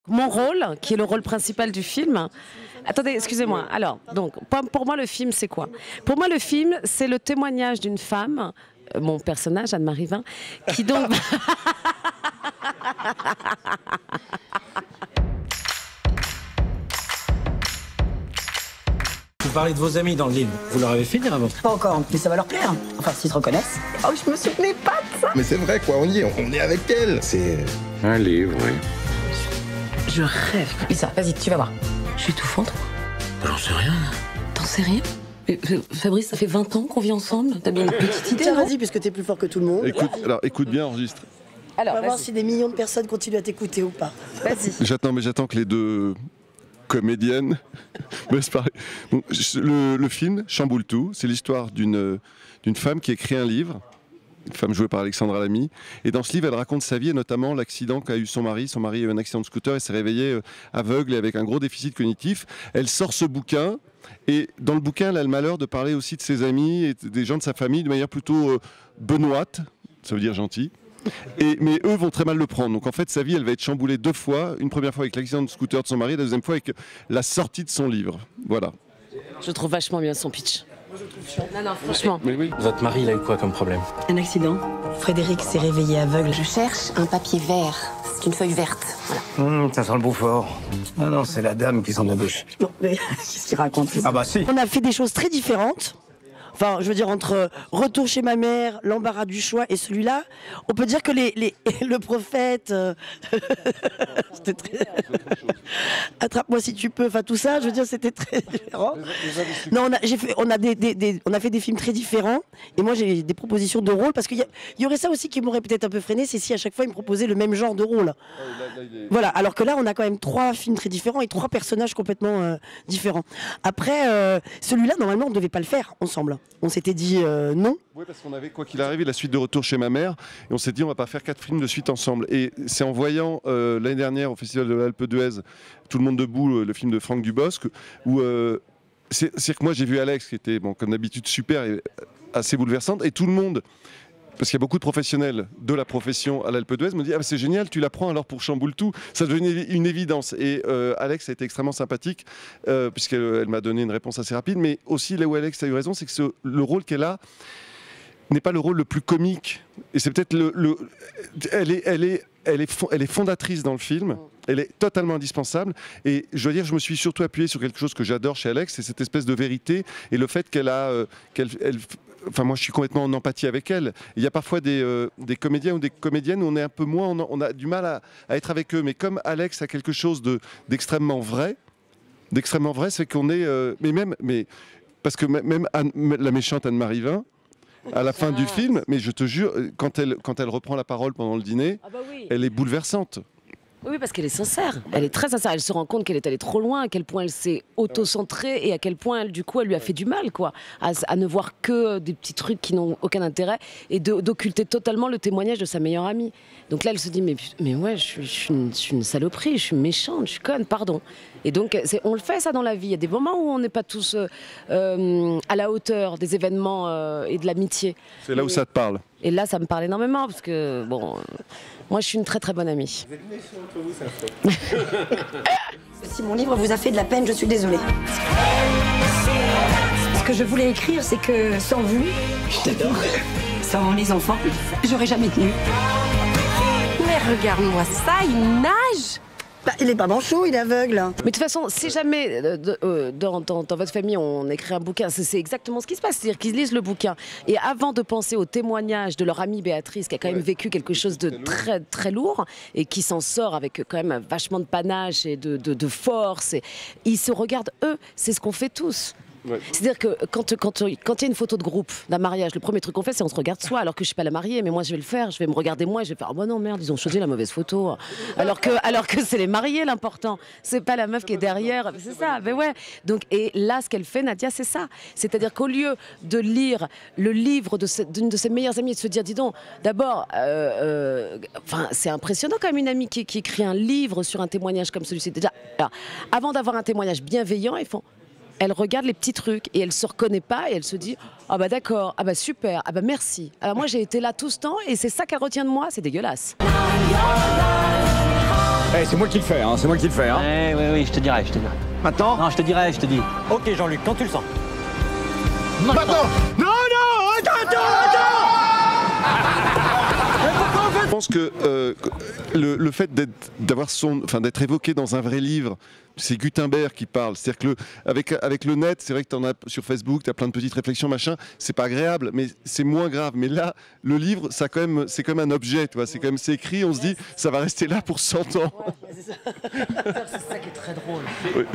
Mon rôle, qui est le rôle principal du film. Attendez, excusez-moi. Alors, donc, pour moi, le film, c'est quoi? Pour moi, le film, c'est le témoignage d'une femme, mon personnage, Anne-Marie Vin, qui donc... Vous parlez de vos amis dans le livre. Vous leur avez fait dire avant? Pas encore, mais ça va leur plaire. Enfin, s'ils se reconnaissent. Oh, je me souvenais pas de ça. Mais c'est vrai, quoi, on est avec elle. C'est un livre, oui. Je rêve. Lisa, vas-y, tu vas voir. Je suis étouffante, moi. J'en sais rien. T'en sais rien? Fabrice, ça fait 20 ans qu'on vit ensemble. T'as bien une petite idée, Tiens, non? vas-y, puisque t'es plus fort que tout le monde. Écoute bien, enregistre. On va voir si des millions de personnes continuent à t'écouter ou pas. Vas-y. J'attends que les deux comédiennes me laissent parler. Donc, le film chamboule tout. C'est l'histoire d'une femme qui écrit un livre, une femme jouée par Alexandra Lamy. Et dans ce livre, elle raconte sa vie et notamment l'accident qu'a eu son mari. Son mari a eu un accident de scooter et s'est réveillé aveugle et avec un gros déficit cognitif. Elle sort ce bouquin. Et dans le bouquin, elle a le malheur de parler aussi de ses amis et des gens de sa famille de manière plutôt benoîte, ça veut dire gentil. Mais eux vont très mal le prendre. Donc en fait, sa vie, elle va être chamboulée deux fois. Une première fois avec l'accident de scooter de son mari, la deuxième fois avec la sortie de son livre. Voilà. Je trouve vachement bien son pitch. Non, franchement. Mais oui. Votre mari, il a eu quoi comme problème? Un accident. Frédéric s'est réveillé aveugle. Je cherche un papier vert. C'est une feuille verte. Voilà. Ça sent le Beaufort. Ah non, c'est la dame qui sent la bouche. Non, mais qu'est-ce qu'il raconte? Ah bah si. On a fait des choses très différentes. Enfin, je veux dire, entre Retour chez ma mère, L'embarras du choix et celui-là, on peut dire que le prophète, c'était très... Attrape-moi si tu peux, enfin tout ça, je veux dire, c'était très différent. Non, on a fait des films très différents, et moi j'ai des propositions de rôle, parce qu'il y aurait ça aussi qui m'aurait peut-être un peu freiné, c'est si à chaque fois ils me proposaient le même genre de rôle. Voilà, alors que là on a quand même 3 films très différents et 3 personnages complètement différents. Après, celui-là, normalement on ne devait pas le faire ensemble. On s'était dit non. Oui, parce qu'on avait, quoi qu'il arrive, la suite de Retour chez ma mère, et on s'est dit on va pas faire 4 films de suite ensemble. Et c'est en voyant l'année dernière au Festival de l'Alpe d'Huez, Tout le monde debout, le film de Franck Dubosc, où c'est que moi j'ai vu Alex, qui était, bon, comme d'habitude, super et assez bouleversante, et tout le monde, parce qu'il y a beaucoup de professionnels de la profession à l'Alpe d'Huez, me dit ah, c'est génial, tu l'apprends alors pour Chamboule tout. Ça devenait une évidence. Et Alex a été extrêmement sympathique, puisqu'elle m'a donné une réponse assez rapide. Mais aussi, là où Alex a eu raison, c'est que le rôle qu'elle a n'est pas le rôle le plus comique. Et c'est peut-être elle est fondatrice dans le film. Elle est totalement indispensable. Et je dois dire, je me suis surtout appuyé sur quelque chose que j'adore chez Alex, c'est cette espèce de vérité et le fait qu'elle a, enfin moi je suis complètement en empathie avec elle. Il y a parfois des comédiens ou des comédiennes où on est un peu moins, on a du mal à être avec eux. Mais comme Alex a quelque chose d'extrêmement vrai, c'est qu'on est, mais parce que même la méchante Anne-Marie Vin, à la fin du film, mais je te jure, quand elle reprend la parole pendant le dîner, elle est bouleversante. Oui, parce qu'elle est sincère. Elle est très sincère. Elle se rend compte qu'elle est allée trop loin, à quel point elle s'est auto-centrée et à quel point, du coup, elle lui a fait du mal, quoi, à ne voir que des petits trucs qui n'ont aucun intérêt et d'occulter totalement le témoignage de sa meilleure amie. Donc là, elle se dit, mais ouais, je suis une saloperie, je suis méchante, je suis conne, pardon. Et donc, on le fait, ça, dans la vie. Il y a des moments où on n'est pas tous à la hauteur des événements et de l'amitié. C'est là où ça te parle. Et là, ça me parle énormément, parce que, bon, moi, je suis une très très bonne amie. Vous êtes méchants entre vous, ça fait. Si mon livre vous a fait de la peine, je suis désolée. Ce que je voulais écrire, c'est que sans vous, je t'adore, sans les enfants, j'aurais jamais tenu. Mais regarde-moi ça, il nage. Bah, il est pas manchot, il est aveugle. Mais de toute façon, si jamais dans votre famille on écrit un bouquin, c'est exactement ce qui se passe, c'est-à-dire qu'ils lisent le bouquin et avant de penser au témoignage de leur amie Béatrice qui a quand même vécu quelque chose de très très lourd et qui s'en sort avec quand même vachement de panache et de force, et ils se regardent eux, c'est ce qu'on fait tous. Ouais. C'est-à-dire que quand il y a une photo de groupe d'un mariage, le premier truc qu'on fait, c'est on se regarde soi, alors que je suis pas la mariée, mais moi je vais le faire, je vais me regarder moi et je vais faire oh bah non merde, ils ont choisi la mauvaise photo. Alors que c'est les mariés l'important, c'est pas la meuf qui est derrière, c'est ça, mais ouais. Donc, et là, ce qu'elle fait, Nadia, c'est ça. C'est-à-dire qu'au lieu de lire le livre d'une de ses meilleures amies et de se dire, dis donc, d'abord, enfin, c'est impressionnant quand même une amie qui écrit un livre sur un témoignage comme celui-ci. Déjà, alors, avant d'avoir un témoignage bienveillant, elle regarde les petits trucs et elle se reconnaît pas et elle se dit ah bah d'accord, ah bah super, ah bah merci. Alors moi j'ai été là tout ce temps et c'est ça qu'elle retient de moi, c'est dégueulasse. Eh, c'est moi qui le fais, hein, c'est moi qui le fais. Hein. Oui, je te dirai. Maintenant? Non, je te dis. Ok, Jean-Luc, quand tu le sens. Maintenant! Non, attends! Je pense que le fait d'être évoqué dans un vrai livre, c'est Gutenberg qui parle. C'est-à-dire que avec le net, c'est vrai que tu en as sur Facebook, tu as plein de petites réflexions, machin, c'est pas agréable, mais c'est moins grave. Mais là, le livre, c'est quand même un objet, tu vois. C'est écrit, on se dit, ça va rester là pour 100 ans. Ouais, c'est ça. C'est ça qui est très drôle. Oui.